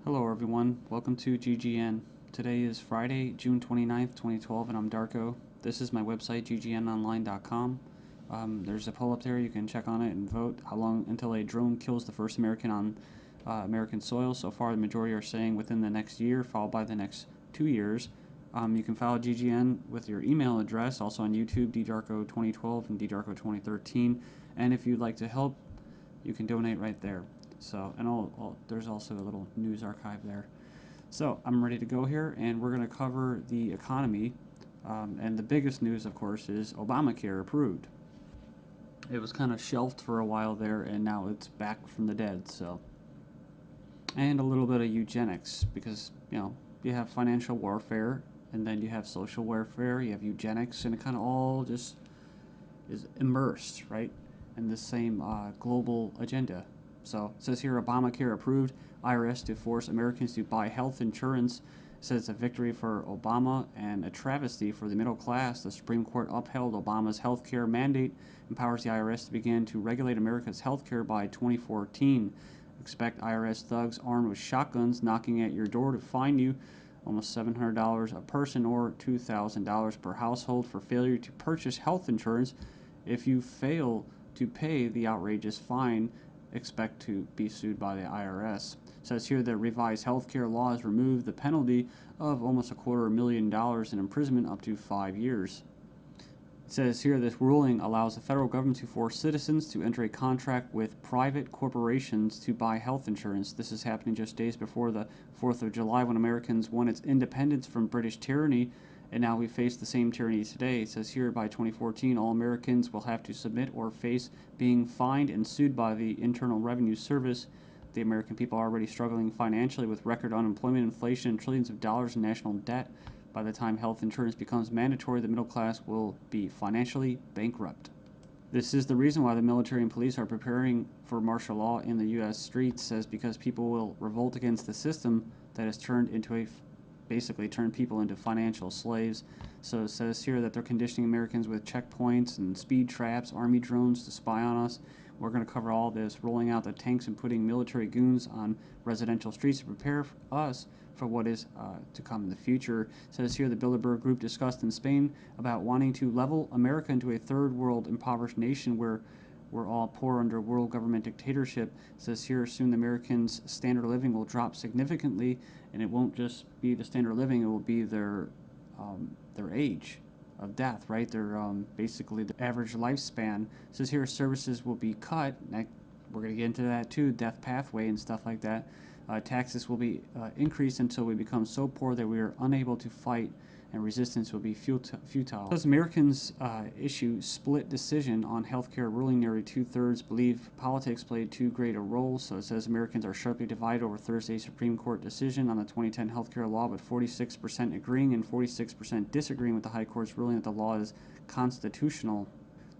Hello everyone, welcome to GGN. Today is Friday, June 29th, 2012, and I'm Darko. This is my website, ggnonline.com. There's a poll up there, you can check on it and vote how long until a drone kills the first American on American soil. So far, the majority are saying within the next year, followed by the next 2 years. You can follow GGN with your email address, also on YouTube, ddarko2012 and ddarko2013. And if you'd like to help, you can donate right there. So, and there's also a little news archive there. So, I'm ready to go here, and we're going to cover the economy. And the biggest news, of course, is Obamacare approved. It was kind of shelved for a while there, and now it's back from the dead. So, and a little bit of eugenics, because you have financial warfare, and then you have social warfare, you have eugenics, and it kind of all just is immersed, right, in the same global agenda. So it says here, Obamacare approved, IRS to force Americans to buy health insurance. It says it's a victory for Obama and a travesty for the middle class. The Supreme Court upheld Obama's health care mandate, empowers the IRS to begin to regulate America's health care by 2014. Expect IRS thugs armed with shotguns knocking at your door to fine you almost $700 a person or $2,000 per household for failure to purchase health insurance. If you fail to pay the outrageous fine, expect to be sued by the IRS. It says here that revised healthcare laws remove the penalty of almost $250,000 in imprisonment up to 5 years. It says here this ruling allows the federal government to force citizens to enter a contract with private corporations to buy health insurance. This is happening just days before the 4th of July, when Americans won its independence from British tyranny, and now we face the same tyranny today. It says here by 2014, all Americans will have to submit or face being fined and sued by the Internal Revenue Service. The American people are already struggling financially with record unemployment, inflation, and trillions of dollars in national debt. By the time health insurance becomes mandatory, the middle class will be financially bankrupt. This is the reason why the military and police are preparing for martial law in the U.S. streets, says because people will revolt against the system that has basically turned people into financial slaves. So it says here that they're conditioning Americans with checkpoints and speed traps, army drones to spy on us. We're going to cover all this, rolling out the tanks and putting military goons on residential streets to prepare us for what is to come in the future. It says here the Bilderberg Group discussed in Spain about wanting to level America into a third world impoverished nation where we're all poor under world government dictatorship. It says here soon the Americans' standard of living will drop significantly, and it won't just be the standard of living, it will be their age of death, right? Their basically the average lifespan. It says here services will be cut. We're going to get into that too, death pathway and stuff like that. Taxes will be increased until we become so poor that we are unable to fight, and resistance will be futile. As Americans issue split decision on healthcare ruling, nearly 2/3 believe politics played too great a role. So it says Americans are sharply divided over Thursday's Supreme Court decision on the 2010 healthcare law, with 46% agreeing and 46% disagreeing with the High Court's ruling that the law is constitutional.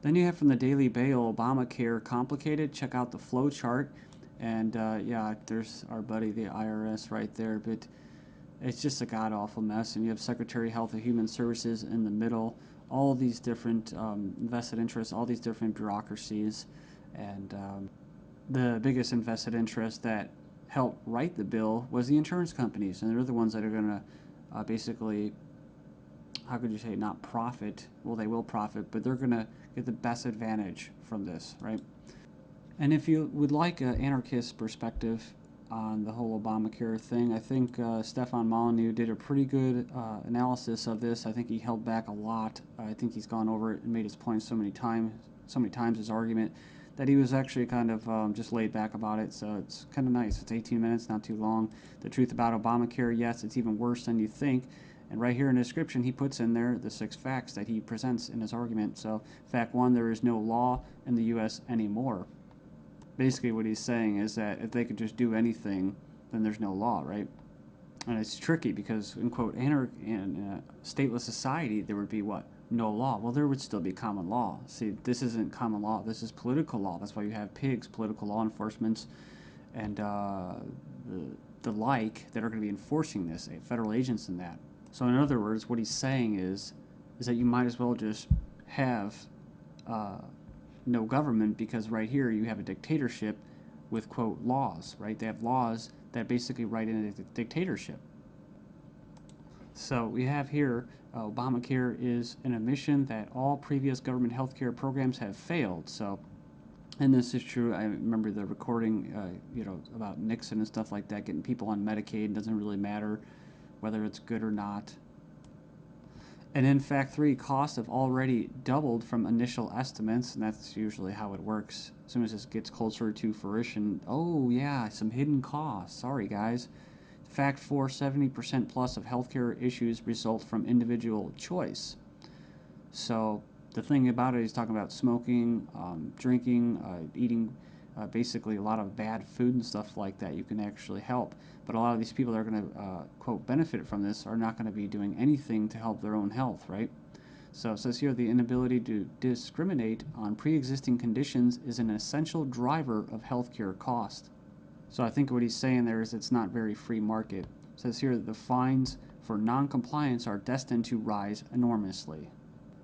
Then you have from the Daily Bail, Obamacare complicated. Check out the flow chart. And yeah, there's our buddy, the IRS, right there. But it's just a god-awful mess. And you have Secretary of Health and Human Services in the middle. All these different vested interests, all these different bureaucracies. And the biggest invested interest that helped write the bill was the insurance companies. And they're the ones that are going to basically, how could you say, not profit. Well, they will profit, but they're going to get the best advantage from this, right? And if you would like an anarchist perspective on the whole Obamacare thing, I think Stefan Molyneux did a pretty good analysis of this. I think he held back a lot. I think he's gone over it and made his point so many times, his argument, that he was actually kind of just laid back about it. So it's kind of nice. It's 18 minutes, not too long. The truth about Obamacare, yes, it's even worse than you think. And right here in the description, he puts in there the 6 facts that he presents in his argument. So fact 1, there is no law in the U.S. anymore. Basically what he's saying is that if they could just do anything, then there's no law, right? And it's tricky because, in quote, in a stateless society, there would be what? No law. Well, there would still be common law. See, this isn't common law. This is political law. That's why you have pigs, political law enforcement, and the like that are going to be enforcing this, federal agents and that. So in other words, what he's saying is that you might as well just have no government, because right here you have a dictatorship with, quote, laws, right? They have laws that basically write in a dictatorship. So we have here Obamacare is an admission that all previous government health care programs have failed. So, and this is true. I remember the recording, about Nixon and stuff like that, getting people on Medicaid. It doesn't really matter whether it's good or not. And in fact, costs have already doubled from initial estimates, and that's usually how it works. As soon as this gets closer to fruition, oh yeah, some hidden costs. Sorry, guys. Fact 4, 70% plus of healthcare issues result from individual choice. So the thing about it, he's talking about smoking, drinking, eating basically a lot of bad food and stuff like that. You can actually help. But a lot of these people that are going to, quote, benefit from this are not going to be doing anything to help their own health, right? So it says here the inability to discriminate on pre-existing conditions is an essential driver of healthcare cost. So I think what he's saying there is it's not very free market. It says here that the fines for non-compliance are destined to rise enormously.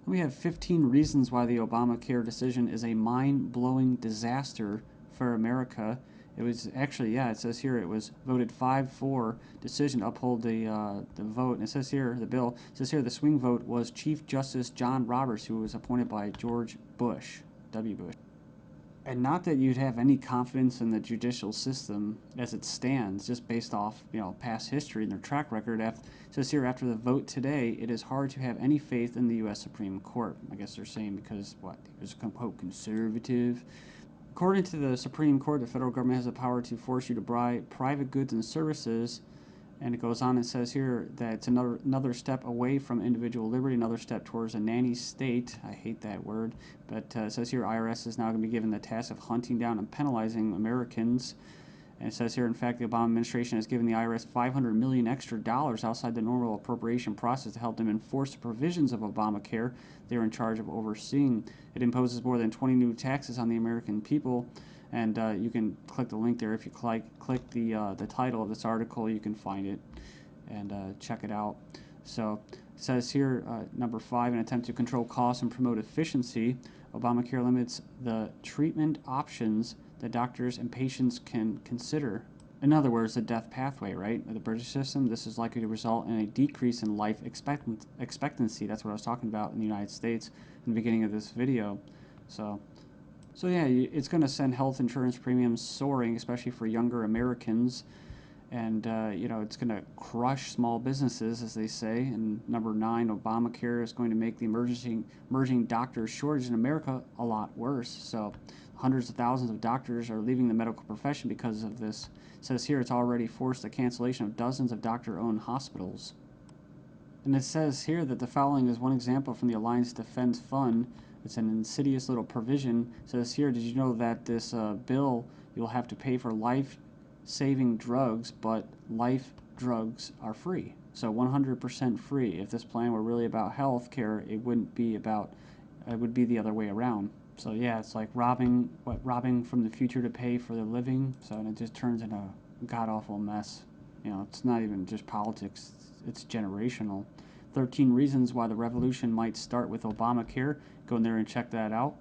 We have 15 reasons why the Obamacare decision is a mind-blowing disaster for America. It was actually, it says here it was voted 5-4 decision to uphold the vote. And it says here, the bill, it says here the swing vote was Chief Justice John Roberts, who was appointed by George Bush, W. Bush. And not that you'd have any confidence in the judicial system as it stands, just based off past history and their track record. It says here, after the vote today, it is hard to have any faith in the U.S. Supreme Court. I guess they're saying because he was quote conservative. According to the Supreme Court, the federal government has the power to force you to buy private goods and services. And it goes on and says here that it's another step away from individual liberty, another step towards a nanny state. I hate that word. But it says here IRS is now going to be given the task of hunting down and penalizing Americans. And it says here, in fact, the Obama administration has given the IRS $500 million extra outside the normal appropriation process to help them enforce the provisions of Obamacare they're in charge of overseeing. It imposes more than 20 new taxes on the American people. And you can click the link there. If you click the title of this article, you can find it and check it out. So it says here, number 5, an attempt to control costs and promote efficiency. Obamacare limits the treatment options that doctors and patients can consider. In other words, the death pathway, right? The British system, this is likely to result in a decrease in life expectancy. That's what I was talking about in the United States in the beginning of this video. So yeah, it's going to send health insurance premiums soaring, especially for younger Americans. And, it's going to crush small businesses, as they say. And number 9, Obamacare is going to make the emerging doctor shortage in America a lot worse. So hundreds of thousands of doctors are leaving the medical profession because of this. It says here it's already forced the cancellation of dozens of doctor-owned hospitals. And it says here that the following is one example from the Alliance Defense Fund. It's an insidious little provision. It says here, did you know that this bill, you'll have to pay for life-saving drugs, but life drugs are free. So 100% free. If this plan were really about health care, it wouldn't be about, it would be the other way around. So yeah, it's like robbing from the future to pay for the living. So and it just turns into a god-awful mess. It's not even just politics, it's generational. 13 reasons why the revolution might start with Obamacare. Go in there and check that out.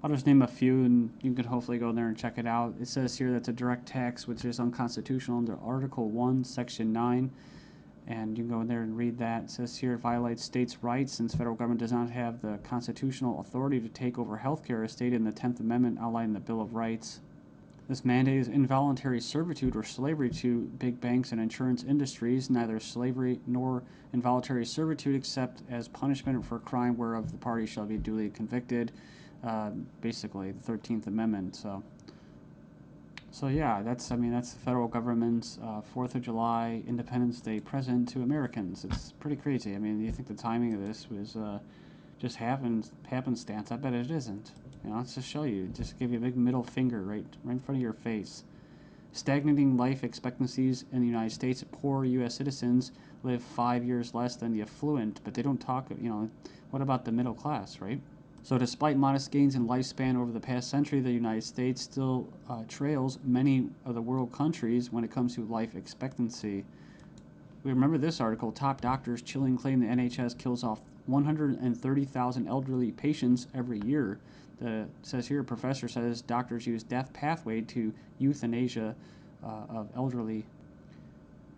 I'll just name a few and you can hopefully go in there and check it out. It says here that's a direct tax which is unconstitutional under Article 1, Section 9. And you can go in there and read that. It says here it violates states' rights since federal government does not have the constitutional authority to take over healthcare as stated in the 10th Amendment outlined in the Bill of Rights. This mandate is involuntary servitude or slavery to big banks and insurance industries, neither slavery nor involuntary servitude except as punishment for a crime whereof the party shall be duly convicted. Basically, the 13th Amendment. So yeah, that's the federal government's 4th of July Independence Day present to Americans. It's pretty crazy. I mean, you think the timing of this was just happenstance? I bet it isn't. Let's just show you. Just give you a big middle finger right in front of your face. Stagnating life expectancies in the United States. Poor U.S. citizens live 5 years less than the affluent, but they don't talk, what about the middle class, right? So despite modest gains in lifespan over the past century, the United States still trails many of the world countries when it comes to life expectancy. We remember this article, top doctors chilling claim the NHS kills off 130,000 elderly patients every year. It says here, a professor says doctors use death pathway to euthanasia of elderly.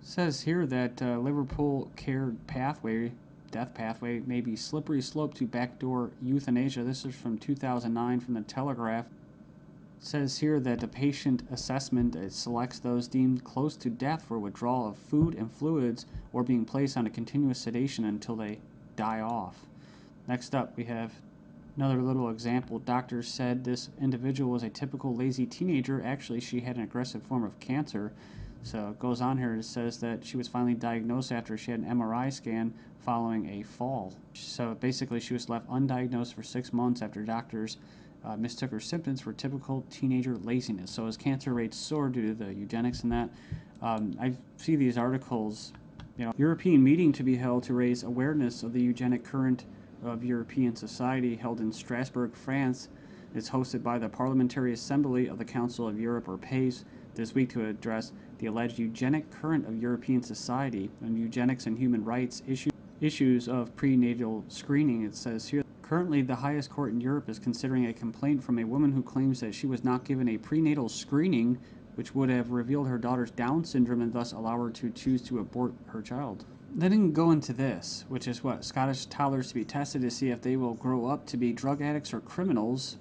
Says here that Liverpool care pathway, death pathway, may be slippery slope to backdoor euthanasia. This is from 2009 from the Telegraph. Says here that the patient assessment selects those deemed close to death for withdrawal of food and fluids or being placed on a continuous sedation until they die off. Next up, we have another little example. Doctors said this individual was a typical lazy teenager. Actually, she had an aggressive form of cancer. So it goes on here. It says that she was finally diagnosed after she had an MRI scan following a fall. So basically, she was left undiagnosed for 6 months after doctors mistook her symptoms for typical teenager laziness. So as cancer rates soar due to the eugenics and that, I see these articles, European meeting to be held to raise awareness of the eugenic current of European society held in Strasbourg, France. It's hosted by the Parliamentary Assembly of the Council of Europe, or PACE, this week to address the alleged eugenic current of European society and eugenics and human rights issues of prenatal screening. It says here, currently the highest court in Europe is considering a complaint from a woman who claims that she was not given a prenatal screening which would have revealed her daughter's Down syndrome and thus allow her to choose to abort her child. They didn't go into this, which is what? Scottish toddlers to be tested to see if they will grow up to be drug addicts or criminals.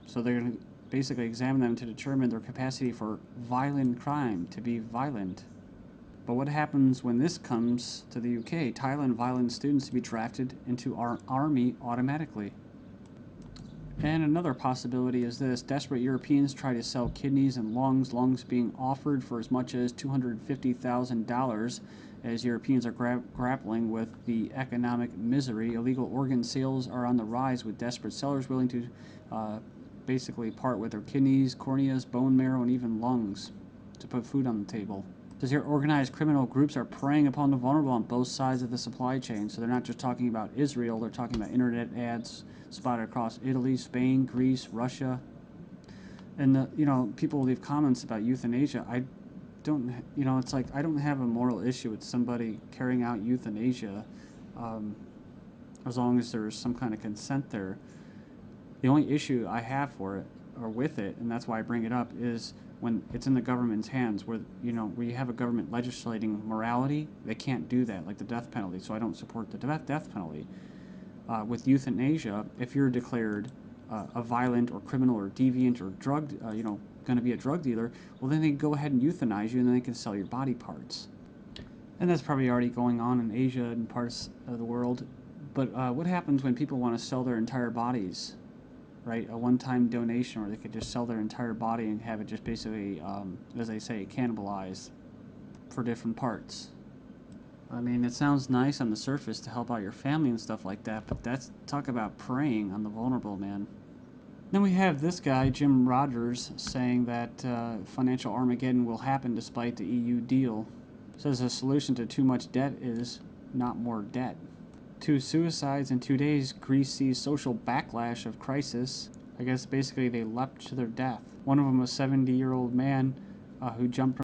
So they're going to basically examine them to determine their capacity for violent crime, to be violent. But what happens when this comes to the UK? Thailand violent students to be drafted into our army automatically. And another possibility is this. Desperate Europeans try to sell kidneys and lungs being offered for as much as $250,000 as Europeans are grappling with the economic misery. Illegal organ sales are on the rise with desperate sellers willing to basically part with their kidneys, corneas, bone marrow, and even lungs to put food on the table. Says here, organized criminal groups are preying upon the vulnerable on both sides of the supply chain. So they're not just talking about Israel, they're talking about internet ads spotted across Italy, Spain, Greece, Russia. And, people leave comments about euthanasia. I don't, it's like I don't have a moral issue with somebody carrying out euthanasia as long as there's some kind of consent there. The only issue I have for it, or with it, and that's why I bring it up, is when it's in the government's hands, where we have a government legislating morality. They can't do that, like the death penalty. So I don't support the death penalty. With euthanasia, if you're declared a violent or criminal or deviant or drug, going to be a drug dealer, well then they go ahead and euthanize you, and then they can sell your body parts. And that's probably already going on in Asia and parts of the world. But what happens when people want to sell their entire bodies? Right, a one-time donation, or they could just sell their entire body and have it just basically, as they say, cannibalized for different parts. I mean, it sounds nice on the surface to help out your family and stuff like that, but that's talk about preying on the vulnerable, man. Then we have this guy, Jim Rogers, saying that financial Armageddon will happen despite the EU deal. Says the solution to too much debt is not more debt. 2 suicides in 2 days. Greece sees social backlash of crisis. I guess basically they leapt to their death. One of them was a 70-year-old man who jumped from